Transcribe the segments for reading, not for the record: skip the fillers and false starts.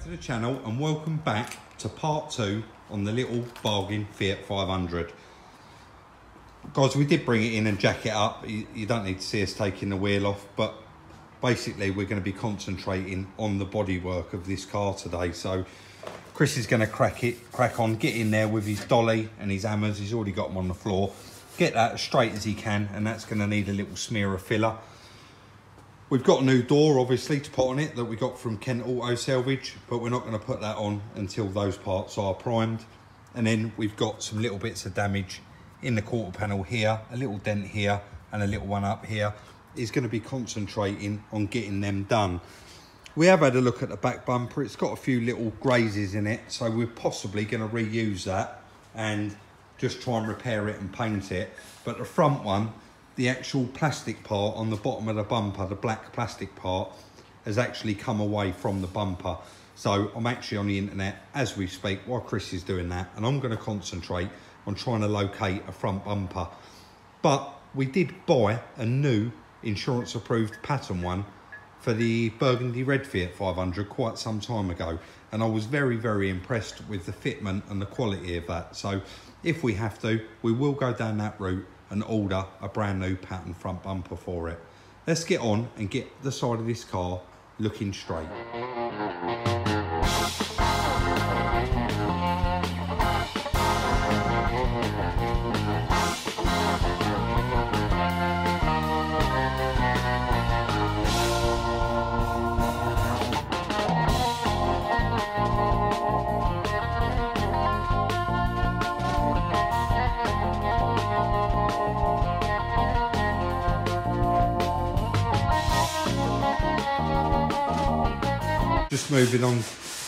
to the channel and welcome back to part 2 on the little bargain Fiat 500. Guys, we did bring it in and jack it up. You don't need to see us taking the wheel off, but basically we're going to be concentrating on the bodywork of this car today. So Chris is going to crack on, get in there with his dolly and his hammers. He's already got them on the floor. Get that as straight as he can, and that's going to need a little smear of filler. We've got a new door, obviously, to put on it that we got from Kent Auto Salvage, but we're not going to put that on until those parts are primed. And then we've got some little bits of damage in the quarter panel here, a little dent here, and a little one up here. He's going to be concentrating on getting them done. We have had a look at the back bumper. It's got a few little grazes in it, so we're possibly going to reuse that and just try and repair it and paint it. But the front one, the actual plastic part on the bottom of the bumper, the black plastic part, has actually come away from the bumper. So I'm actually on the internet as we speak while Chris is doing that, and I'm going to concentrate on trying to locate a front bumper. But we did buy a new insurance approved pattern one for the burgundy red Fiat 500 quite some time ago, and I was very, very impressed with the fitment and the quality of that. So if we have to, we will go down that route and order a brand new pattern front bumper for it. Let's get on and get the side of this car looking straight. Just moving on,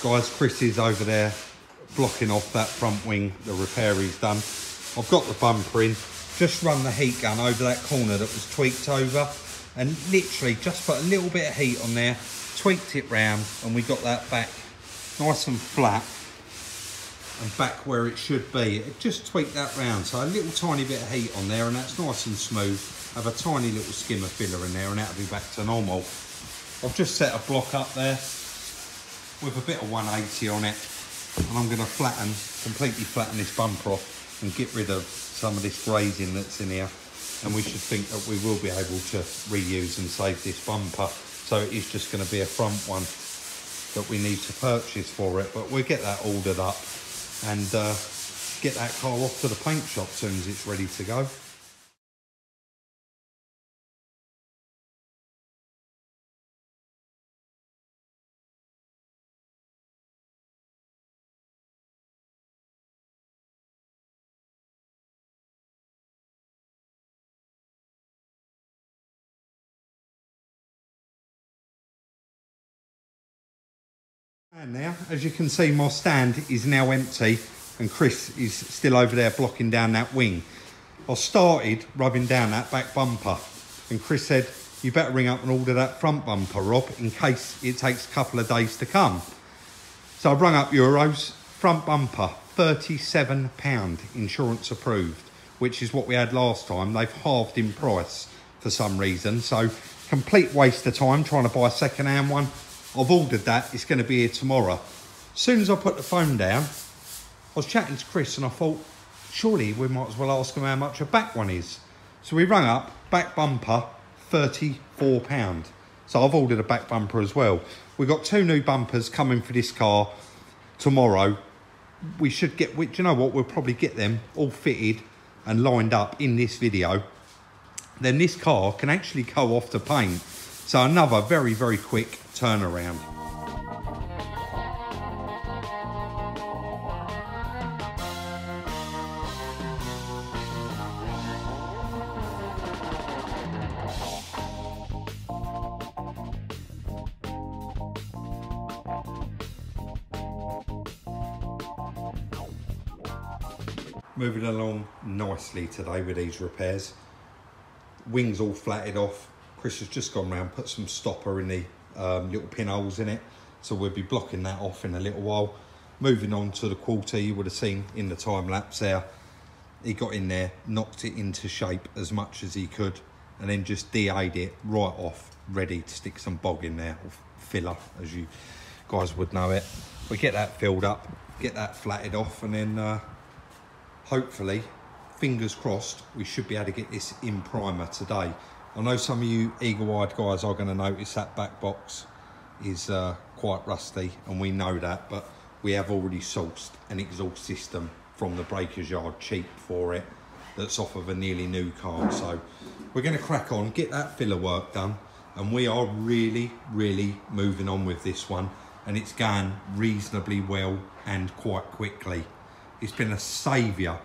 guys, Chris is over there blocking off that front wing, the repair he's done. I've got the bumper in, just run the heat gun over that corner that was tweaked over, and literally just put a little bit of heat on there, tweaked it round, and we got that back nice and flat and back where it should be. It just tweaked that round, so a little tiny bit of heat on there, and that's nice and smooth. Have a tiny little skim of filler in there and that'll be back to normal. I've just set a block up there with a bit of 180 on it, and I'm going to completely flatten this bumper off and get rid of some of this grazing that's in here, and we should think that we will be able to reuse and save this bumper. So it is just going to be a front one that we need to purchase for it, but we'll get that ordered up and get that car off to the paint shop as soon as it's ready to go. And now, as you can see, my stand is now empty and Chris is still over there blocking down that wing. I started rubbing down that back bumper and Chris said, you better ring up and order that front bumper, Rob, in case it takes a couple of days to come. So I rung up Euros, front bumper, £37 insurance approved, which is what we had last time. They've halved in price for some reason. So complete waste of time trying to buy a second-hand one. I've ordered that, it's going to be here tomorrow. As soon as I put the phone down, I was chatting to Chris and I thought, surely we might as well ask him how much a back one is. So we rung up, back bumper, £34. So I've ordered a back bumper as well. We've got 2 new bumpers coming for this car tomorrow. We should get, do you know what, we'll probably get them all fitted and lined up in this video. Then this car can actually go off to paint. So another very, very quick turnaround. Moving along nicely today with these repairs. Wings all flatted off. Chris has just gone round, put some stopper in the little pinholes in it, so we'll be blocking that off in a little while. Moving on to the quarter, you would have seen in the time lapse there, he got in there, knocked it into shape as much as he could, and then just DA'd it right off, ready to stick some bog in there, or filler as you guys would know it. We get that filled up, get that flatted off, and then hopefully, fingers crossed, we should be able to get this in primer today. I know some of you eagle-eyed guys are going to notice that back box is quite rusty, and we know that, but we have already sourced an exhaust system from the breaker's yard cheap for it that's off of a nearly new car. So we're going to crack on, get that filler work done, and we are really moving on with this one, and it's going reasonably well and quite quickly. It's been a saviour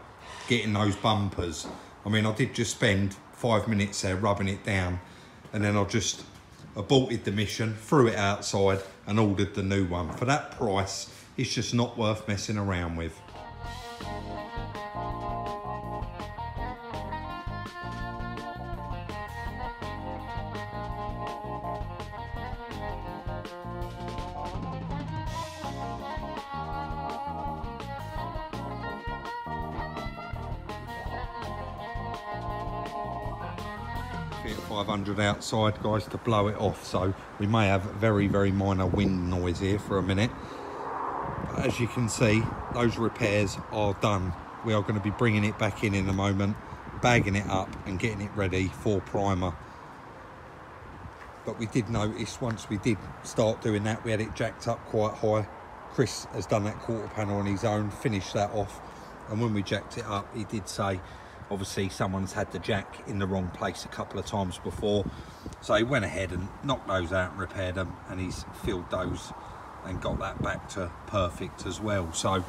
getting those bumpers. I mean, I did just spend 5 minutes there rubbing it down, and then I just aborted the mission, threw it outside and ordered the new one. For that price, it's just not worth messing around with. Fiat 500 outside, guys, to blow it off, so we may have very minor wind noise here for a minute. But as you can see, those repairs are done. We are going to be bringing it back in a moment, bagging it up and getting it ready for primer. But we did notice once we did start doing that, we had it jacked up quite high. Chris has done that quarter panel on his own, finished that off, and when we jacked it up, he did say obviously someone's had the jack in the wrong place a couple of times before, so he went ahead and knocked those out and repaired them, and he's filled those and got that back to perfect as well. So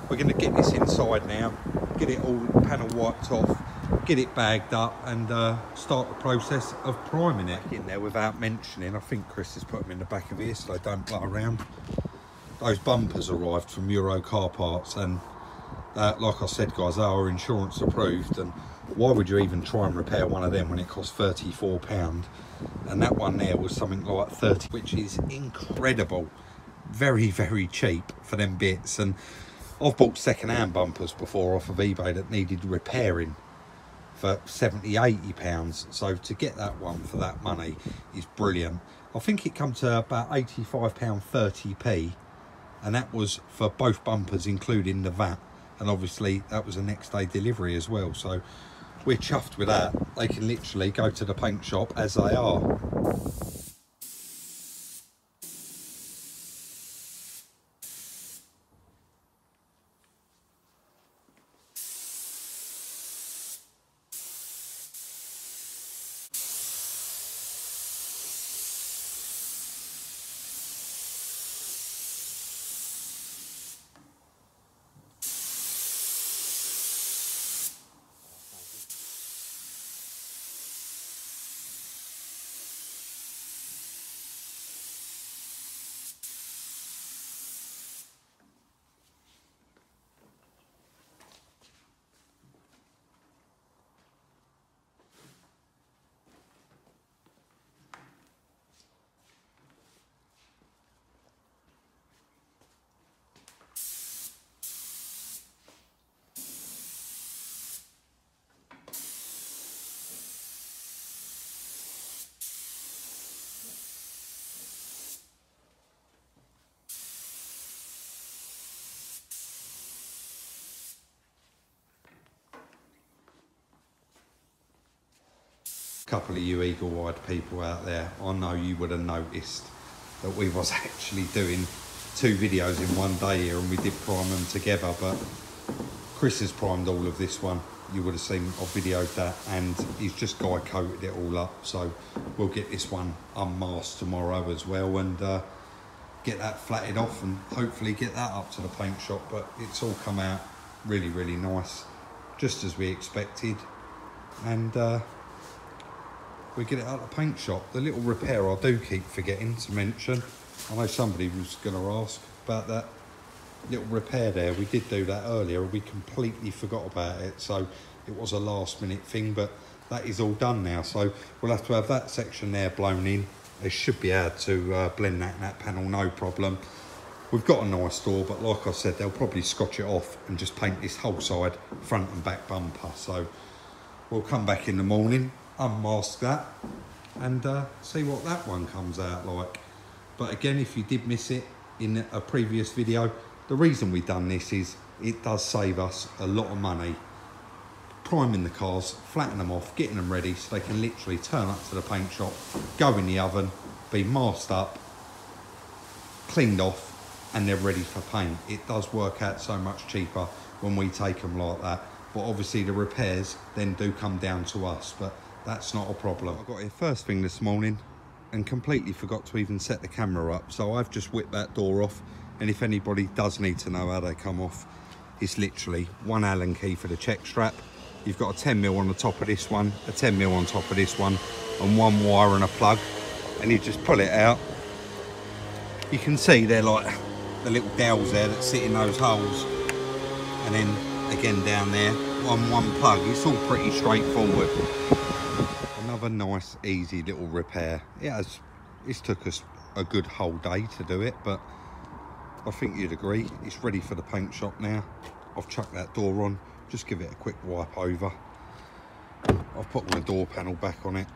we're going to get this inside now, get it all panel wiped off, get it bagged up, and start the process of priming it. In there without mentioning, I think Chris has put them in the back of here so they don't butt around. Those bumpers arrived from Euro car parts, and like I said, guys, they are insurance approved, and why would you even try and repair one of them when it costs £34? And that one there was something like 30, which is incredible. Very cheap for them bits. And I've bought second-hand bumpers before off of eBay that needed repairing for £70–80, so to get that one for that money is brilliant. I think it comes to about £85.30p, and that was for both bumpers including the VAT. And obviously that was a next day delivery as well, so we're chuffed with that. They can literally go to the paint shop as they are. Couple of you eagle-eyed people out there, I know you would have noticed that we was actually doing 2 videos in one day here, and we did prime them together, but Chris has primed all of this one. You would have seen I've videoed that, and he's just guy coated it all up, so we'll get this one unmasked tomorrow as well, and get that flatted off and hopefully get that up to the paint shop. But it's all come out really nice, just as we expected, and we get it out of the paint shop. The little repair I do keep forgetting to mention, I know somebody was going to ask about that little repair there. We did do that earlier, we completely forgot about it, so it was a last minute thing, but that is all done now, so we'll have to have that section there blown in. They should be able to blend that in that panel, no problem. We've got a nice door, but like I said, they'll probably scotch it off and just paint this whole side, front and back bumper. So we'll come back in the morning, unmask that, and see what that one comes out like. But again, if you did miss it, in a previous video, the reason we've done this is it does save us a lot of money priming the cars, flatten them off, getting them ready so they can literally turn up to the paint shop, go in the oven, be masked up, cleaned off, and they're ready for paint. It does work out so much cheaper when we take them like that, but obviously the repairs then do come down to us, but that's not a problem. I got here first thing this morning and completely forgot to even set the camera up, so I've just whipped that door off, and if anybody does need to know how they come off, it's literally one Allen key for the check strap. You've got a 10mm on the top of this one, a 10mm on top of this one, and one wire and a plug, and you just pull it out. You can see they're like the little dowels there that sit in those holes, and then again down there, one plug. It's all pretty straightforward. Another nice easy little repair. It's took us a good whole day to do it, but I think you'd agree it's ready for the paint shop now. I've chucked that door on, just give it a quick wipe over. I've put my door panel back on it.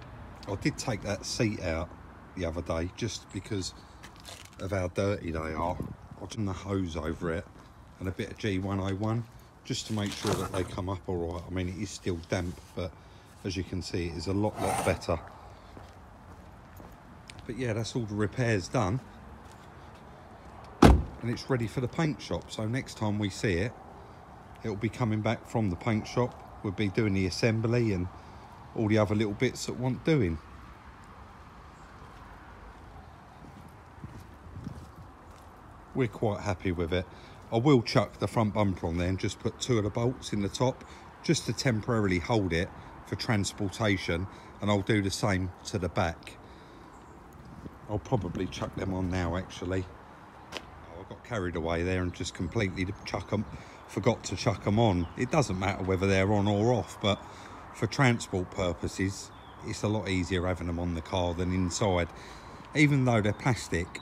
I did take that seat out the other day just because of how dirty they are. I've done the hose over it and a bit of G101 just to make sure that they come up all right. I mean, it is still damp, but as you can see, it is a lot better. But yeah, that's all the repairs done, and it's ready for the paint shop. So next time we see it, it'll be coming back from the paint shop. We'll be doing the assembly and all the other little bits that want doing. We're quite happy with it. I will chuck the front bumper on there and just put 2 of the bolts in the top just to temporarily hold it for transportation, and I'll do the same to the back. I'll probably chuck them on now actually. I got carried away there and just completely forgot to chuck them on. It doesn't matter whether they're on or off, but for transport purposes it's a lot easier having them on the car than inside. Even though they're plastic,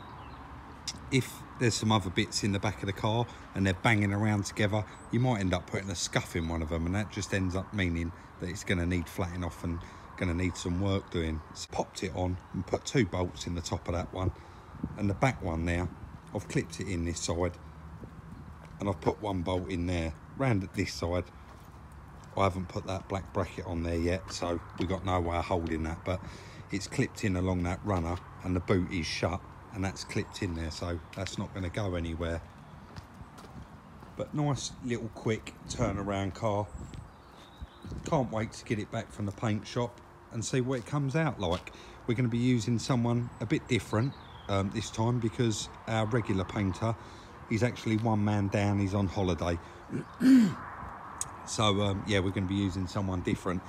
if there's some other bits in the back of the car and they're banging around together, you might end up putting a scuff in one of them, and that just ends up meaning that it's going to need flattening off and going to need some work doing. So popped it on and put 2 bolts in the top of that one, and the back one now I've clipped it in this side, and I've put 1 bolt in there. Round at this side I haven't put that black bracket on there yet, so we've got no way of holding that, but it's clipped in along that runner and the boot is shut and that's clipped in there, so that's not going to go anywhere. But nice little quick turnaround car. Can't wait to get it back from the paint shop and see what it comes out like. We're going to be using someone a bit different this time, because our regular painter, he's actually one man down, he's on holiday. So yeah, we're going to be using someone different.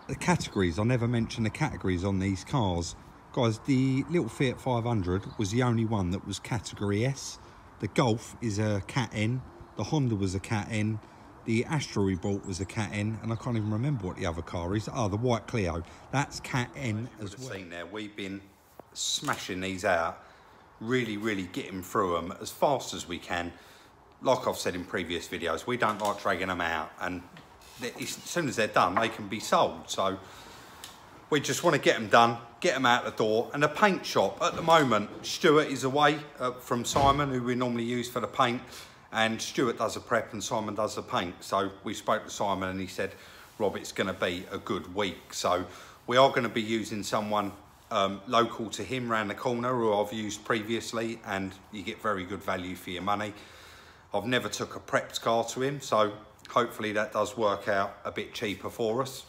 The categories, I never mentioned the categories on these cars. Guys, the little Fiat 500 was the only one that was category S. The Golf is a Cat N, the Honda was a Cat N, the Astra we bought was a Cat N, and I can't even remember what the other car is. Oh, the white Clio, that's Cat N as well. Seen there, we've been smashing these out, really getting through them as fast as we can. Like I've said in previous videos, we don't like dragging them out, and as soon as they're done, they can be sold. So we just want to get them done, get them out the door. And the paint shop, at the moment, Stuart is away from Simon, who we normally use for the paint, and Stuart does the prep and Simon does the paint. So we spoke to Simon and he said, Rob, it's going to be a good week. So we are going to be using someone local to him round the corner, who I've used previously, and you get very good value for your money. I've never took a prepped car to him, so hopefully that does work out a bit cheaper for us.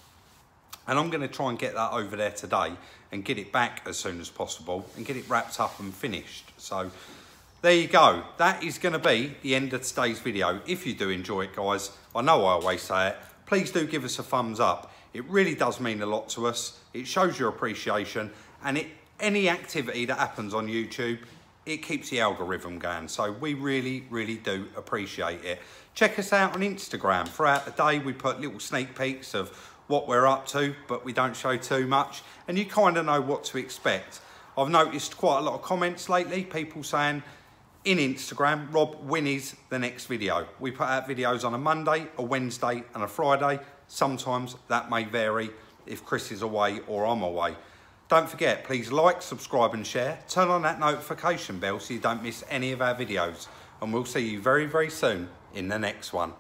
And I'm going to try and get that over there today and get it back as soon as possible and get it wrapped up and finished. So there you go. That is going to be the end of today's video. If you do enjoy it, guys, I know I always say it, please do give us a thumbs up. It really does mean a lot to us. It shows your appreciation, and any activity that happens on YouTube, it keeps the algorithm going. So we really do appreciate it. Check us out on Instagram. Throughout the day, we put little sneak peeks of what we're up to, but we don't show too much, and you kind of know what to expect. I've noticed quite a lot of comments lately, people saying in Instagram, Rob, when is the next video? We put out videos on a Monday, a Wednesday and a Friday. Sometimes that may vary if Chris is away or I'm away. Don't forget, please like, subscribe and share. Turn on that notification bell so you don't miss any of our videos. And we'll see you very, very soon in the next one.